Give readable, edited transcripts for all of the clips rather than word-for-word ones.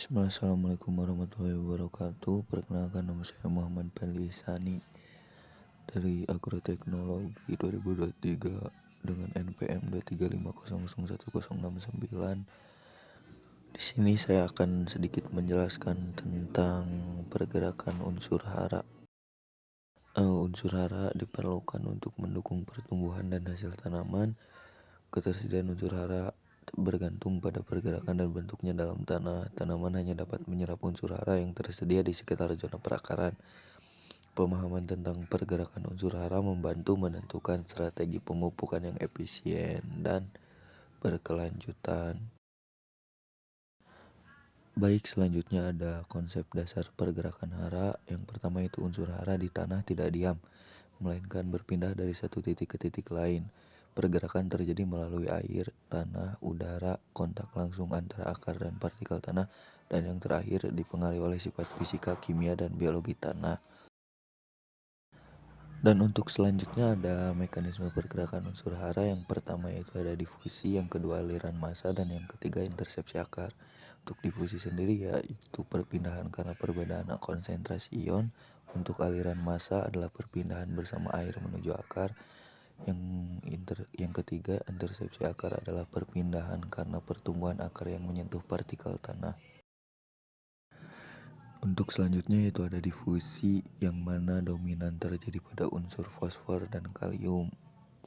Assalamualaikum warahmatullahi wabarakatuh. Perkenalkan, nama saya Muhammad Fadli Ihsani dari Agroteknologi 2023 dengan NPM 235001069. Di sini saya akan sedikit menjelaskan tentang pergerakan unsur hara. Unsur hara diperlukan untuk mendukung pertumbuhan dan hasil tanaman. Ketersediaan unsur hara bergantung pada pergerakan dan bentuknya dalam tanah. Tanaman hanya dapat menyerap unsur hara yang tersedia di sekitar zona perakaran. Pemahaman tentang pergerakan unsur hara membantu menentukan strategi pemupukan yang efisien dan berkelanjutan. Baik, selanjutnya ada konsep dasar pergerakan hara. Yang pertama itu unsur hara di tanah tidak diam, melainkan berpindah dari satu titik ke titik lain. Pergerakan terjadi melalui air, tanah, udara, kontak langsung antara akar dan partikel tanah, dan yang terakhir dipengaruhi oleh sifat fisika, kimia, dan biologi tanah. Dan untuk selanjutnya ada mekanisme pergerakan unsur hara. Yang pertama yaitu ada difusi, yang kedua aliran massa, dan yang ketiga intersepsi akar. Untuk difusi sendiri yaitu perpindahan karena perbedaan konsentrasi ion. Untuk aliran massa adalah perpindahan bersama air menuju akar. Yang ketiga intersepsi akar adalah perpindahan karena pertumbuhan akar yang menyentuh partikel tanah. Untuk selanjutnya yaitu ada difusi, yang mana dominan terjadi pada unsur fosfor dan kalium,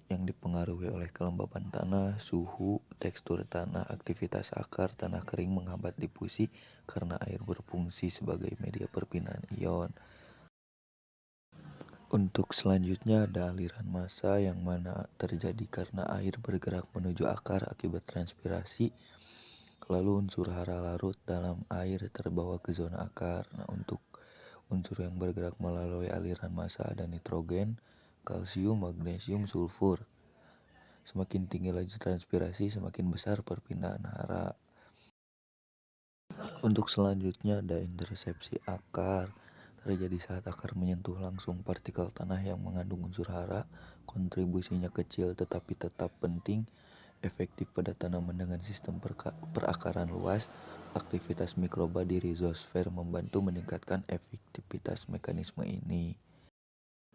yang dipengaruhi oleh kelembapan tanah, suhu, tekstur tanah, aktivitas akar. Tanah kering menghambat difusi karena air berfungsi sebagai media perpindahan ion. Untuk selanjutnya ada aliran massa, yang mana terjadi karena air bergerak menuju akar akibat transpirasi. Lalu unsur hara larut dalam air terbawa ke zona akar. Nah, untuk unsur yang bergerak melalui aliran massa ada nitrogen, kalsium, magnesium, sulfur. Semakin tinggi laju transpirasi, semakin besar perpindahan hara. Untuk selanjutnya ada intersepsi akar. Terjadi saat akar menyentuh langsung partikel tanah yang mengandung unsur hara. Kontribusinya kecil tetapi tetap penting. Efektif pada tanaman dengan sistem perakaran luas. Aktivitas mikroba di rizosfer membantu meningkatkan efektivitas mekanisme ini.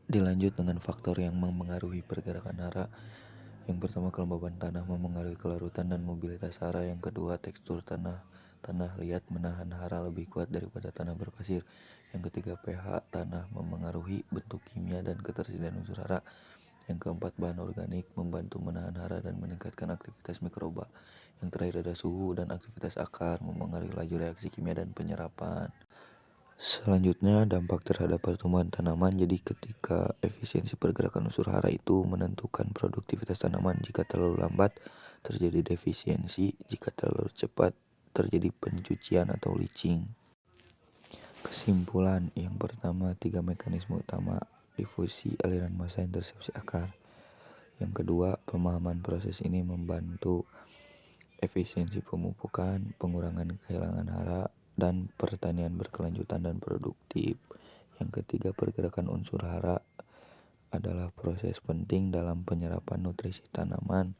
Dilanjut dengan faktor yang mempengaruhi pergerakan hara. Yang pertama, kelembaban tanah mempengaruhi kelarutan dan mobilitas hara. Yang kedua, tekstur tanah. Tanah liat menahan hara lebih kuat daripada tanah berpasir. Yang ketiga, pH tanah mempengaruhi bentuk kimia dan ketersediaan unsur hara. Yang keempat, bahan organik membantu menahan hara dan meningkatkan aktivitas mikroba. Yang terakhir ada suhu dan aktivitas akar mempengaruhi laju reaksi kimia dan penyerapan. Selanjutnya dampak terhadap pertumbuhan tanaman. Jadi ketika efisiensi pergerakan unsur hara itu menentukan produktivitas tanaman. Jika terlalu lambat terjadi defisiensi, jika terlalu cepat terjadi pencucian atau leaching. Kesimpulan, yang pertama 3 mekanisme utama: difusi, aliran massa, intersepsi akar. Yang kedua, pemahaman proses ini membantu efisiensi pemupukan, pengurangan kehilangan hara, dan pertanian berkelanjutan dan produktif. Yang ketiga, pergerakan unsur hara adalah proses penting dalam penyerapan nutrisi tanaman.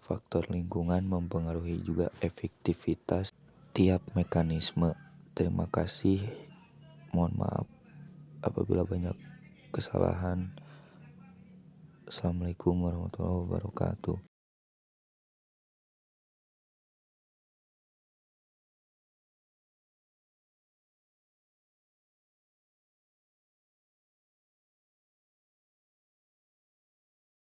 Faktor lingkungan mempengaruhi juga efektivitas tiap mekanisme. Terima kasih. Mohon maaf apabila banyak kesalahan. Assalamualaikum warahmatullahi wabarakatuh.